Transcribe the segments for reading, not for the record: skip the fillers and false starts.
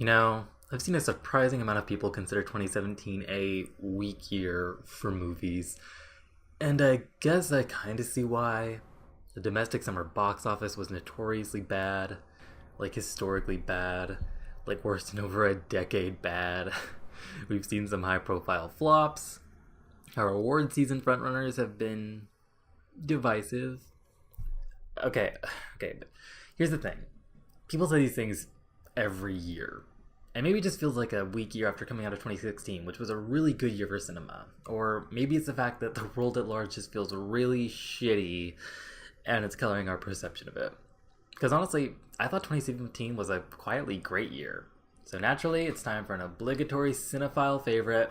You know, I've seen a surprising amount of people consider 2017 a weak year for movies, and I guess I kind of see why. The domestic summer box office was notoriously bad, like historically bad, like worse in over a decade bad. We've seen some high profile flops. Our award season frontrunners have been divisive. Okay, but here's the thing. People say these things every year. And maybe it just feels like a weak year after coming out of 2016, which was a really good year for cinema. Or maybe it's the fact that the world at large just feels really shitty and it's coloring our perception of it. Because honestly, I thought 2017 was a quietly great year. So naturally, it's time for an obligatory cinephile favorite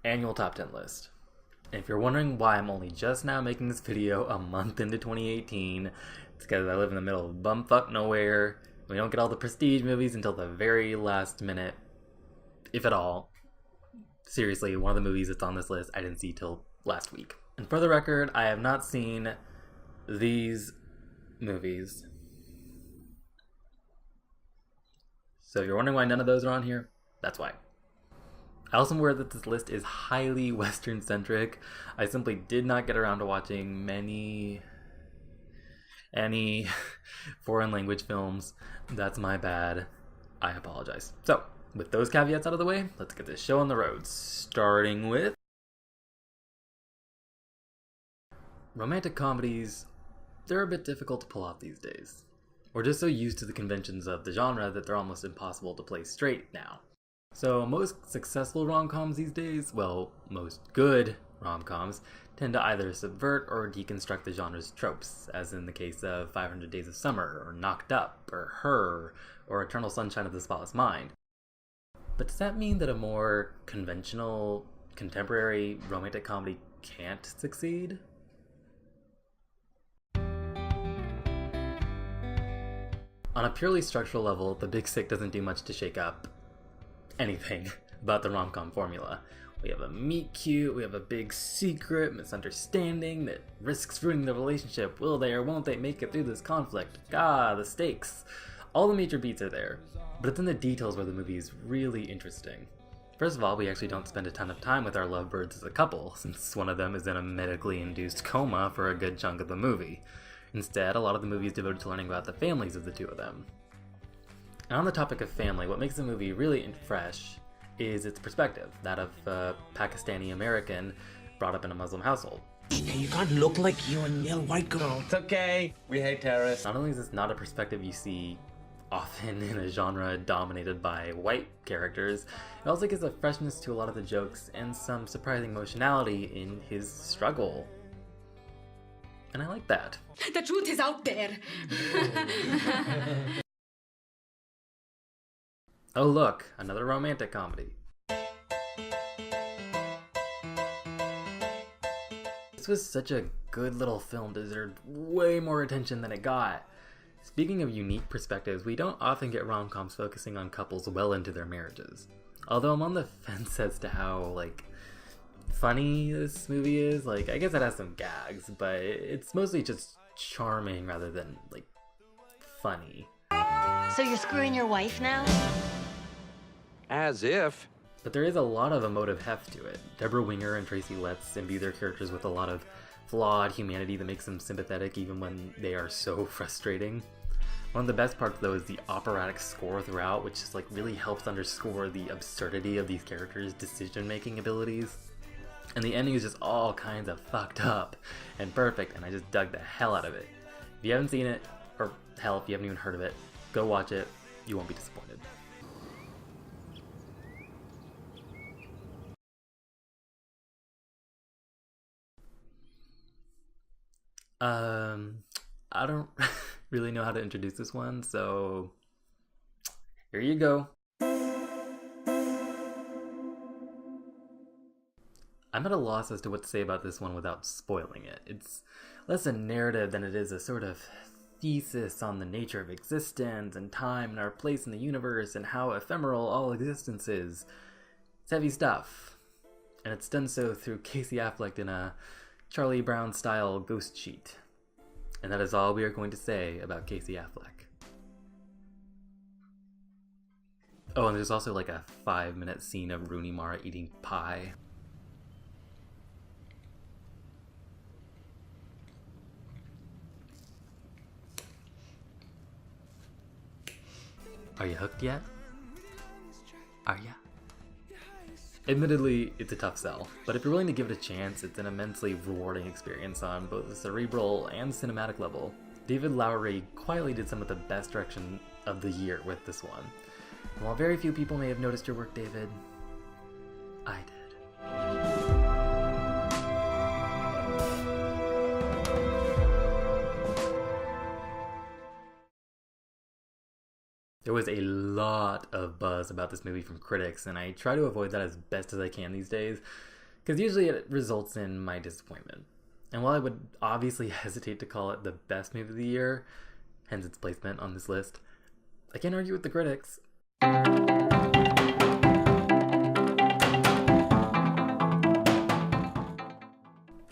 annual top 10 list. And if you're wondering why I'm only just now making this video a month into 2018, it's because I live in the middle of bumfuck nowhere. We don't get all the prestige movies until the very last minute, if at all. Seriously, one of the movies that's on this list I didn't see till last week. And for the record, I have not seen these movies. So if you're wondering why none of those are on here, that's why. I also am aware that this list is highly Western-centric. I simply did not get around to watching any foreign language films. That's my bad. I apologize. So, with those caveats out of the way, let's get this show on the road. Starting with romantic comedies. They're a bit difficult to pull off these days. We're just so used to the conventions of the genre that they're almost impossible to play straight now. So most successful rom-coms these days, well, most good rom-coms, tend to either subvert or deconstruct the genre's tropes, as in the case of 500 Days of Summer, or Knocked Up, or Her, or Eternal Sunshine of the Spotless Mind. But does that mean that a more conventional, contemporary romantic comedy can't succeed? On a purely structural level, The Big Sick doesn't do much to shake up anything about the rom-com formula. We have a meet-cute, we have a big secret misunderstanding that risks ruining the relationship. Will they or won't they make it through this conflict? The stakes. All the major beats are there, but it's in the details where the movie is really interesting. First of all, we actually don't spend a ton of time with our lovebirds as a couple, since one of them is in a medically induced coma for a good chunk of the movie. Instead, a lot of the movie is devoted to learning about the families of the two of them. And on the topic of family, what makes the movie really fresh is its perspective, that of a Pakistani American brought up in a Muslim household. Hey, you can't look like you and yell white girl. It's okay. We hate terrorists. Not only is this not a perspective you see often in a genre dominated by white characters, it also gives a freshness to a lot of the jokes and some surprising emotionality in his struggle. And I like that. The truth is out there. Oh look, another romantic comedy. This was such a good little film, deserved way more attention than it got. Speaking of unique perspectives, we don't often get rom-coms focusing on couples well into their marriages. Although I'm on the fence as to how, funny this movie is. I guess it has some gags, but it's mostly just charming rather than, funny. So you're screwing your wife now? As if. But there is a lot of emotive heft to it. Deborah Winger and Tracy Letts imbue their characters with a lot of flawed humanity that makes them sympathetic even when they are so frustrating. One of the best parts, though, is the operatic score throughout, which just really helps underscore the absurdity of these characters' decision-making abilities. And the ending is just all kinds of fucked up and perfect, and I just dug the hell out of it. If you haven't seen it, or hell, if you haven't even heard of it, go watch it. You won't be disappointed. I don't really know how to introduce this one, so here you go. I'm at a loss as to what to say about this one without spoiling it. It's less a narrative than it is a sort of thesis on the nature of existence and time and our place in the universe and how ephemeral all existence is. It's heavy stuff, and it's done so through Casey Affleck in a Charlie Brown-style ghost sheet. And that is all we are going to say about Casey Affleck. Oh, and there's also like a 5-minute scene of Rooney Mara eating pie. Are you hooked yet? Are ya? Admittedly, it's a tough sell, but if you're willing to give it a chance, it's an immensely rewarding experience on both the cerebral and cinematic level. David Lowery quietly did some of the best direction of the year with this one. And while very few people may have noticed your work, David, I did. There was a lot of buzz about this movie from critics, and I try to avoid that as best as I can these days, because usually it results in my disappointment. And while I would obviously hesitate to call it the best movie of the year, hence its placement on this list, I can't argue with the critics.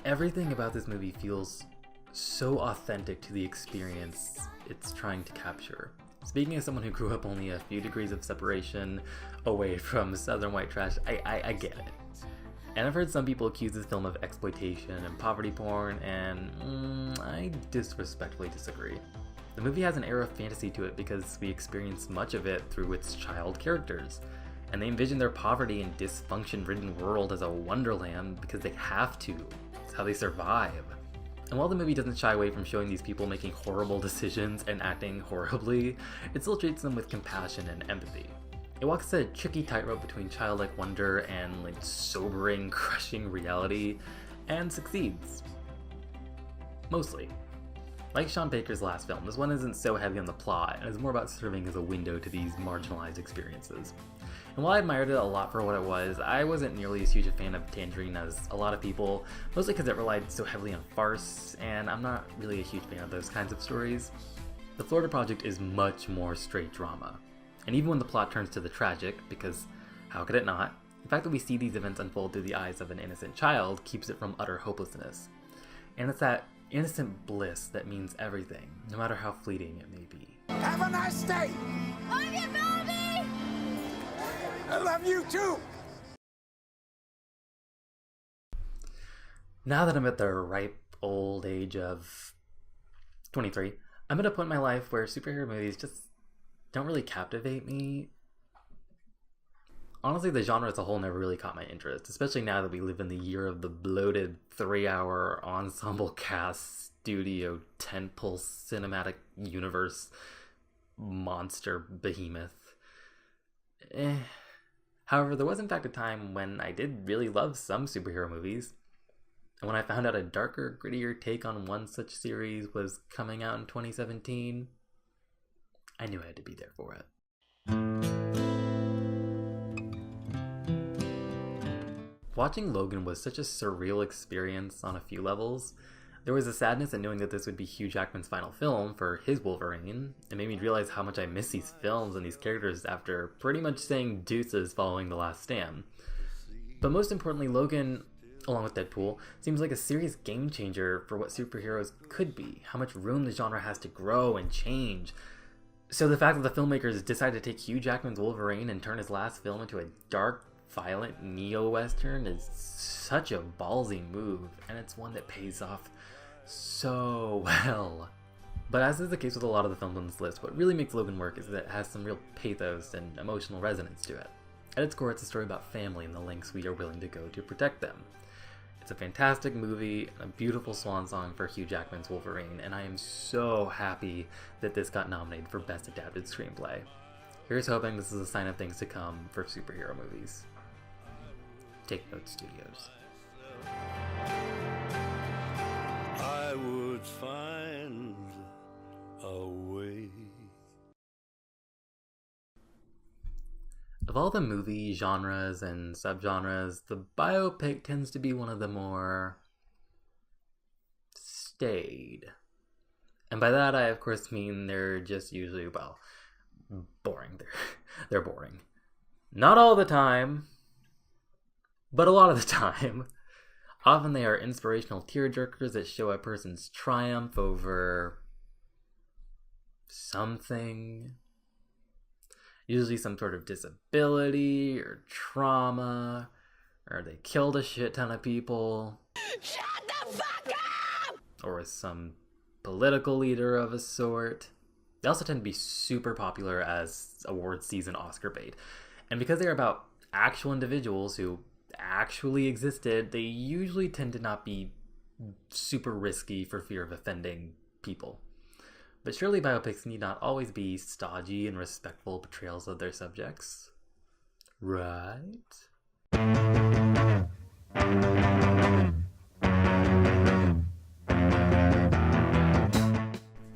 Everything about this movie feels so authentic to the experience it's trying to capture. Speaking as someone who grew up only a few degrees of separation away from southern white trash, I get it. And I've heard some people accuse this film of exploitation and poverty porn, and I disrespectfully disagree. The movie has an air of fantasy to it because we experience much of it through its child characters, and they envision their poverty and dysfunction-ridden world as a wonderland because they have to. It's how they survive. And while the movie doesn't shy away from showing these people making horrible decisions and acting horribly, it still treats them with compassion and empathy. It walks a tricky tightrope between childlike wonder and sobering, crushing reality, and succeeds. Mostly. Like Sean Baker's last film, this one isn't so heavy on the plot, and is more about serving as a window to these marginalized experiences. And while I admired it a lot for what it was, I wasn't nearly as huge a fan of Tangerine as a lot of people, mostly because it relied so heavily on farce, and I'm not really a huge fan of those kinds of stories. The Florida Project is much more straight drama. And even when the plot turns to the tragic, because how could it not, the fact that we see these events unfold through the eyes of an innocent child keeps it from utter hopelessness. And it's that innocent bliss that means everything, no matter how fleeting it may be. Have a nice day! Love you, baby! I love you too! Now that I'm at the ripe old age of 23, I'm at a point in my life where superhero movies just don't really captivate me. Honestly, the genre as a whole never really caught my interest, especially now that we live in the year of the bloated 3-hour ensemble cast studio tentpole cinematic universe monster behemoth. However, there was in fact a time when I did really love some superhero movies, and when I found out a darker, grittier take on one such series was coming out in 2017, I knew I had to be there for it. Watching Logan was such a surreal experience on a few levels. There was a sadness in knowing that this would be Hugh Jackman's final film for his Wolverine. It made me realize how much I miss these films and these characters after pretty much saying deuces following The Last Stand. But most importantly, Logan, along with Deadpool, seems like a serious game changer for what superheroes could be, how much room the genre has to grow and change. So the fact that the filmmakers decided to take Hugh Jackman's Wolverine and turn his last film into a dark, violent neo-western is such a ballsy move, and it's one that pays off so well. But as is the case with a lot of the films on this list, what really makes Logan work is that it has some real pathos and emotional resonance to it. At its core, it's a story about family and the lengths we are willing to go to protect them. It's a fantastic movie, a beautiful swan song for Hugh Jackman's Wolverine, and I am so happy that this got nominated for Best Adapted Screenplay. Here's hoping this is a sign of things to come for superhero movies. Take Notes Studios. I would find a way. Of all the movie genres and subgenres, the biopic tends to be one of the more staid. And by that I of course mean they're just usually, well, boring. They're boring. Not all the time, but a lot of the time. Often they are inspirational tearjerkers that show a person's triumph over something. Usually some sort of disability or trauma, or they killed a shit ton of people. Shut the fuck up! Or some political leader of a sort. They also tend to be super popular as award season Oscar bait. And because they're about actual individuals who actually existed, they usually tend to not be super risky for fear of offending people. But surely biopics need not always be stodgy and respectful portrayals of their subjects. Right?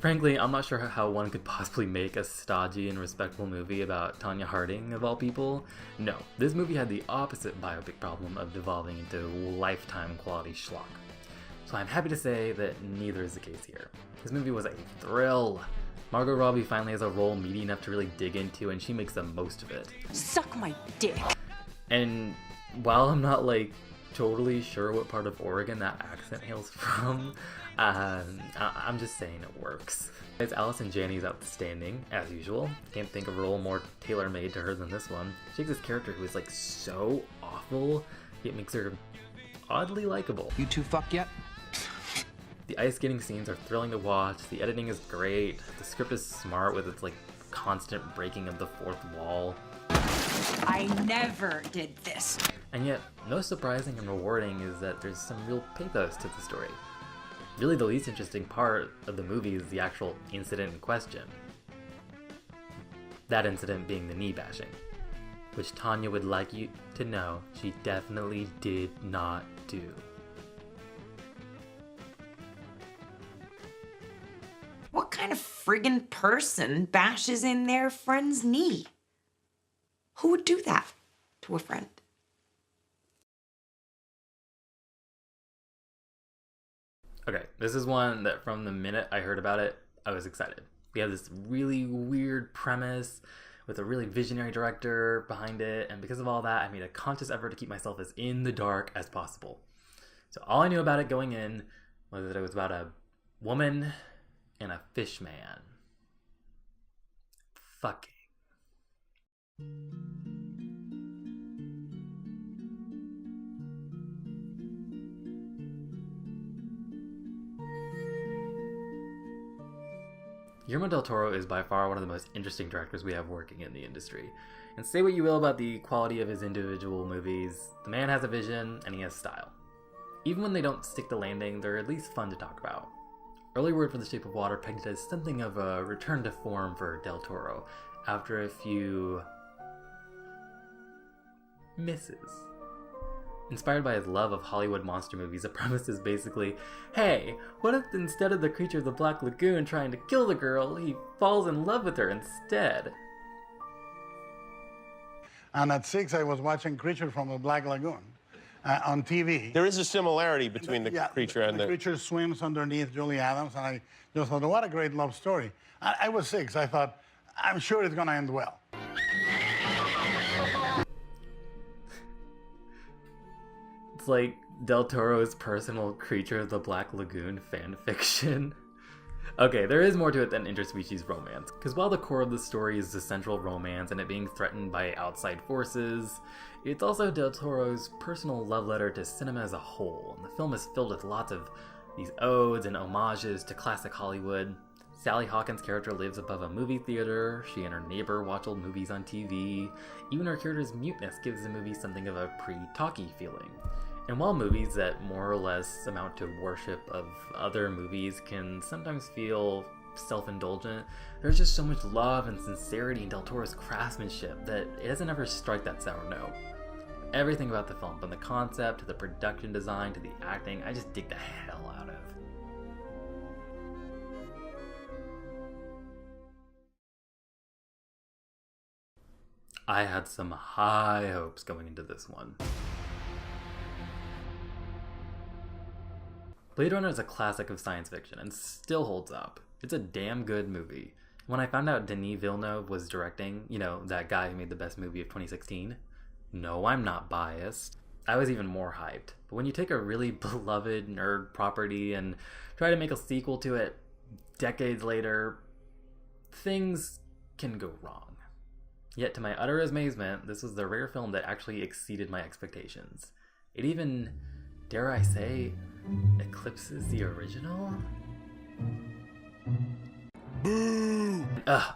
Frankly, I'm not sure how one could possibly make a stodgy and respectful movie about Tonya Harding, of all people. No, this movie had the opposite biopic problem of devolving into lifetime quality schlock. So I'm happy to say that neither is the case here. This movie was a thrill. Margot Robbie finally has a role meaty enough to really dig into, and she makes the most of it. Suck my dick. And while I'm not totally sure what part of Oregon that accent hails from, I'm just saying it works. It's Allison Janney's outstanding, as usual. Can't think of a role more tailor-made to her than this one. She takes this character who is so awful, it makes her oddly likable. You two fuck yet? The ice skating scenes are thrilling to watch, the editing is great, the script is smart with its constant breaking of the fourth wall. I never did this. And yet, most surprising and rewarding is that there's some real pathos to the story. Really, the least interesting part of the movie is the actual incident in question. That incident being the knee bashing, which Tonya would like you to know she definitely did not do. What kind of friggin' person bashes in their friend's knee? Who would do that to a friend? Okay, this is one that from the minute I heard about it, I was excited. We have this really weird premise with a really visionary director behind it, and because of all that, I made a conscious effort to keep myself as in the dark as possible. So all I knew about it going in was that it was about a woman and a fish man. Fucking. Guillermo del Toro is by far one of the most interesting directors we have working in the industry. And say what you will about the quality of his individual movies, the man has a vision and he has style. Even when they don't stick the landing, they're at least fun to talk about. Early word for The Shape of Water pegged it as something of a return to form for Del Toro, after a few misses. Inspired by his love of Hollywood monster movies, the premise is basically, hey, what if instead of the creature of the Black Lagoon trying to kill the girl, he falls in love with her instead? And at 6, I was watching Creature from the Black Lagoon on TV. There is a similarity between the creature and the creature swims underneath Julie Adams, and I just thought, what a great love story. I was 6. I thought, I'm sure it's going to end well. It's like Del Toro's personal Creature of the Black Lagoon fan fiction. Okay, there is more to it than interspecies romance, because while the core of the story is the central romance and it being threatened by outside forces, it's also Del Toro's personal love letter to cinema as a whole, and the film is filled with lots of these odes and homages to classic Hollywood. Sally Hawkins' character lives above a movie theater, she and her neighbor watch old movies on TV, even her character's muteness gives the movie something of a pre-talkie feeling. And while movies that more or less amount to worship of other movies can sometimes feel self-indulgent, there's just so much love and sincerity in Del Toro's craftsmanship that it doesn't ever strike that sour note. Everything about the film, from the concept to the production design to the acting, I just dig the hell out of. I had some high hopes going into this one. Blade Runner is a classic of science fiction and still holds up. It's a damn good movie. When I found out Denis Villeneuve was directing, that guy who made the best movie of 2016, no, I'm not biased, I was even more hyped. But when you take a really beloved nerd property and try to make a sequel to it decades later, things can go wrong. Yet to my utter amazement, this was the rare film that actually exceeded my expectations. It even, dare I say, eclipses the original?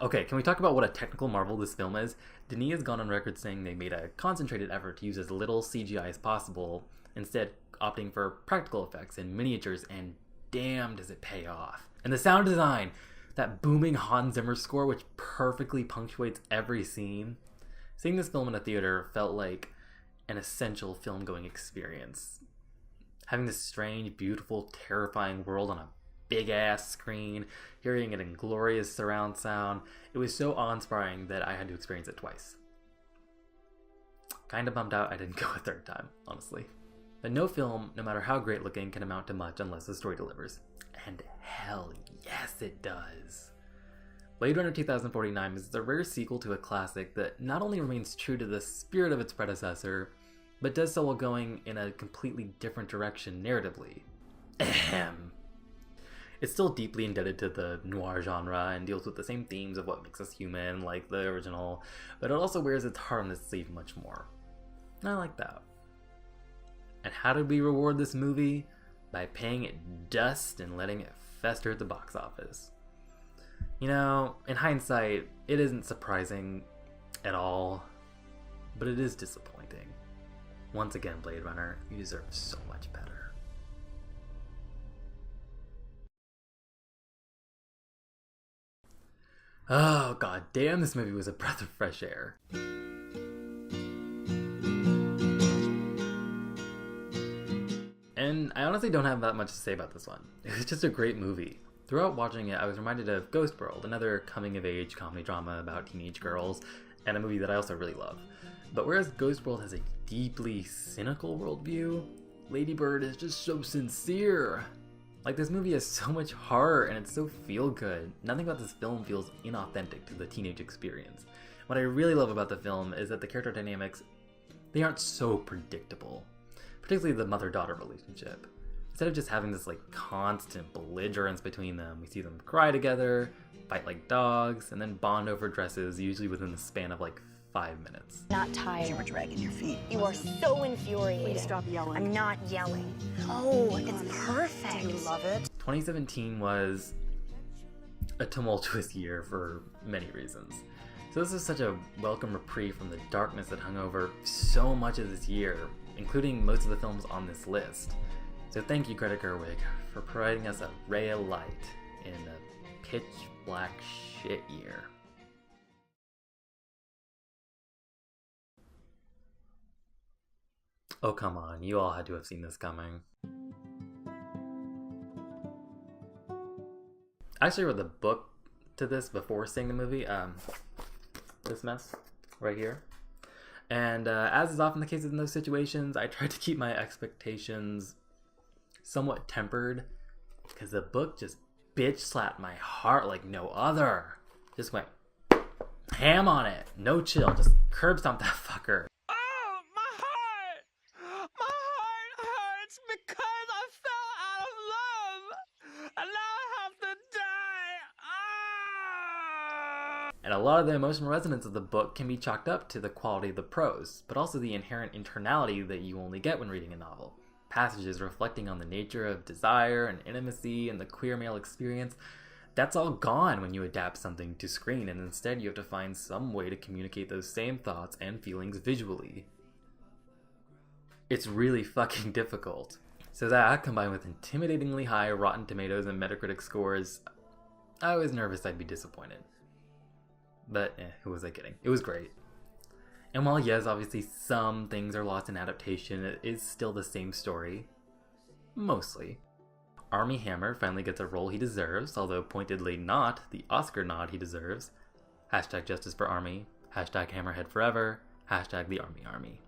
Okay, can we talk about what a technical marvel this film is? Denis has gone on record saying they made a concentrated effort to use as little CGI as possible, instead opting for practical effects and miniatures, and damn does it pay off. And the sound design, that booming Hans Zimmer score which perfectly punctuates every scene. Seeing this film in a theater felt like an essential film-going experience. Having this strange, beautiful, terrifying world on a big-ass screen, hearing it in glorious surround sound, it was so awe-inspiring that I had to experience it twice. Kinda bummed out I didn't go a third time, honestly. But no film, no matter how great looking, can amount to much unless the story delivers. And hell yes it does. Blade Runner 2049 is the rare sequel to a classic that not only remains true to the spirit of its predecessor, but does so while going in a completely different direction narratively. Ahem. It's still deeply indebted to the noir genre and deals with the same themes of what makes us human, like the original, but it also wears its heart on its sleeve much more. I like that. And how did we reward this movie? By paying it dust and letting it fester at the box office. You know, in hindsight, it isn't surprising at all, but it is disappointing. Once again, Blade Runner, you deserve so much better. Oh god damn, this movie was a breath of fresh air. And I honestly don't have that much to say about this one. It was just a great movie. Throughout watching it, I was reminded of Ghost World, another coming-of-age comedy drama about teenage girls, and a movie that I also really love. But whereas Ghost World has a deeply cynical worldview, Lady Bird is just so sincere. Like, this movie has so much heart and it's so feel-good. Nothing about this film feels inauthentic to the teenage experience. What I really love about the film is that the character dynamics, they aren't so predictable. Particularly the mother-daughter relationship. Instead of just having this like constant belligerence between them, we see them cry together, fight like dogs, and then bond over dresses, usually within the span of like 5 minutes. Not tired. You were dragging your feet. You are so infuriating. Please stop yelling. I'm not yelling. Oh, it's perfect. Do you love it? 2017 was a tumultuous year for many reasons. So this is such a welcome reprieve from the darkness that hung over so much of this year, including most of the films on this list. So thank you, Greta Gerwig, for providing us a ray of light in a pitch black shit year. Oh, come on, you all had to have seen this coming. I actually read the book to this before seeing the movie, this mess right here. And as is often the case in those situations, I tried to keep my expectations somewhat tempered, because the book just bitch slapped my heart like no other. Just went ham on it, no chill, just curb stomp that fucker. Because I fell out of love, and now I have to die. And a lot of the emotional resonance of the book can be chalked up to the quality of the prose, but also the inherent internality that you only get when reading a novel. Passages reflecting on the nature of desire and intimacy and the queer male experience, that's all gone when you adapt something to screen, and instead you have to find some way to communicate those same thoughts and feelings visually. It's really fucking difficult. So that, combined with intimidatingly high Rotten Tomatoes and Metacritic scores, I was nervous I'd be disappointed. But, who was I kidding? It was great. And while yes, obviously some things are lost in adaptation, it is still the same story. Mostly. Armie Hammer finally gets a role he deserves, although pointedly not the Oscar nod he deserves. Hashtag justice for Armie. Hashtag Hammerhead forever. Hashtag the Army Army.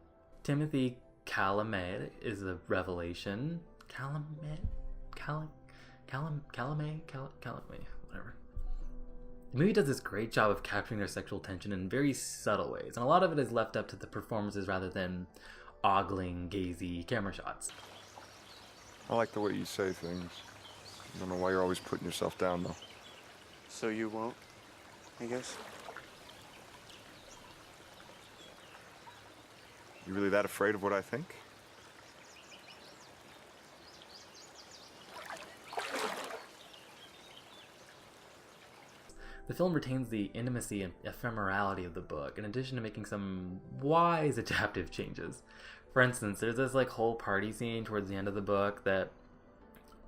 Timothy Chalamet is a revelation. Chalamet, whatever. The movie does this great job of capturing their sexual tension in very subtle ways, and a lot of it is left up to the performances rather than ogling, gazy camera shots. I like the way you say things. I don't know why you're always putting yourself down, though. So you won't, I guess? You really that afraid of what I think? The film retains the intimacy and ephemerality of the book, in addition to making some wise adaptive changes. For instance, there's this like whole party scene towards the end of the book that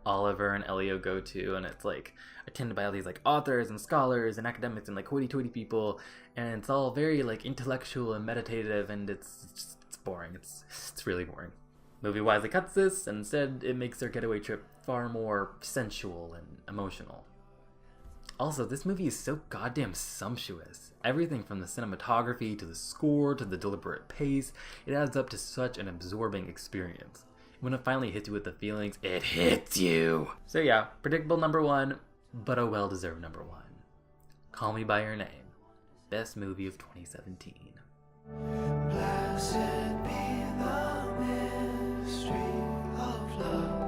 Oliver and Elio go to, and it's like attended by all these like authors and scholars and academics and like hoity-toity people, and it's all very like intellectual and meditative, and it's boring. It's really boring. Movie wisely cuts this, and instead it makes their getaway trip far more sensual and emotional. Also, this movie is so goddamn sumptuous. Everything from the cinematography to the score to the deliberate pace, it adds up to such an absorbing experience. When it finally hits you with the feelings, it hits you! So yeah, predictable number one, but a well-deserved number one. Call Me By Your Name. Best movie of 2017. Blessed be the mystery of love.